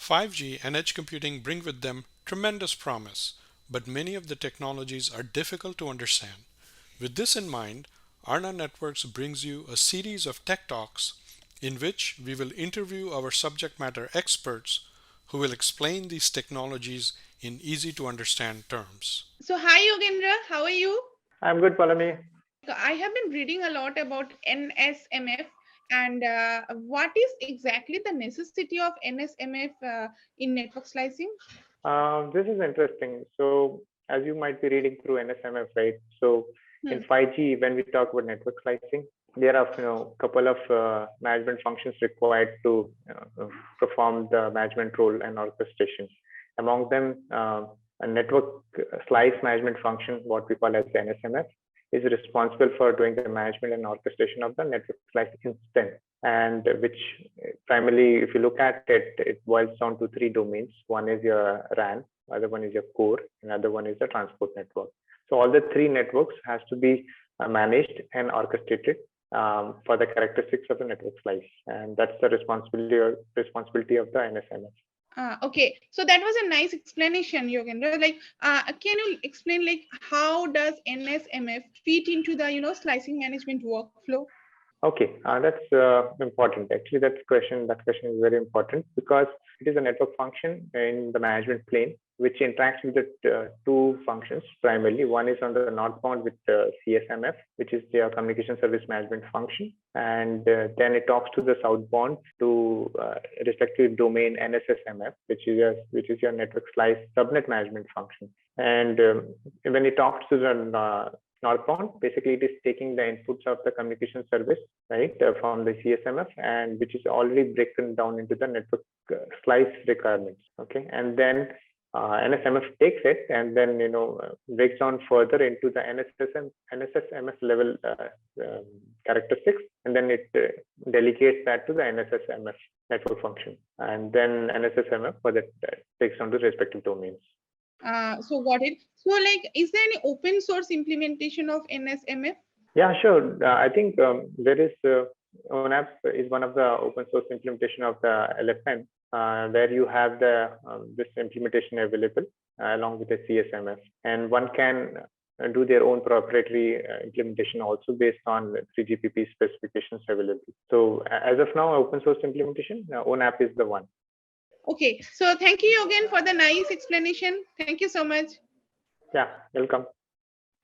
5G and edge computing bring with them tremendous promise, but many of the technologies are difficult to understand. With this in mind, Aarna Networks brings you a series of tech talks in which we will interview our subject matter experts who will explain these technologies in easy to understand terms. So, hi Yogendra, how are you? I'm good, Palami. I have been reading a lot about NSMF and what is exactly the necessity of NSMF in network slicing? This is interesting. So, as you might be reading through NSMF, right? So, in Hmm. 5G, when we talk about network slicing, there are couple of management functions required to perform the management role and orchestration. Among them, a network slice management function, what we call as the NSMF, is responsible for doing the management and orchestration of the network slice instance, and which primarily, if you look at it, it boils down to three domains. One is your RAN, other one is your core, another one is the transport network. So all the three networks has to be managed and orchestrated for the characteristics of the network slice, and that's the responsibility of the NSMF. Okay, so that was a nice explanation, Yogendra. Like, can you explain like how does NSMF fit into the slicing management workflow? Okay, that's important. Actually, that question is very important because it is a network function in the management plane which interacts with the two functions primarily. One is on the northbound with the CSMF, which is the communication service management function, and then it talks to the southbound to respective domain NSSMF, which is your network slice subnet management function. And when it talks to the northbound, basically it is taking the inputs of the communication service, right, from the CSMF, and which is already broken down into the network slice requirements. Okay, and then NSMF takes it and then breaks down further into the NSSMF level characteristics, and then it delegates that to the NSSMF network function, and then NSSMF for that takes on the respective domains. So got it. So like, is there any open source implementation of NSMF? Yeah, sure. I think there is ONAP is one of the open source implementation of the LFN, where you have the this implementation available along with the CSMF, and one can do their own proprietary implementation also based on 3GPP specifications available. So as of now, open source implementation, ONAP is the one. Okay, so thank you again for the nice explanation. Thank you so much. Yeah, welcome.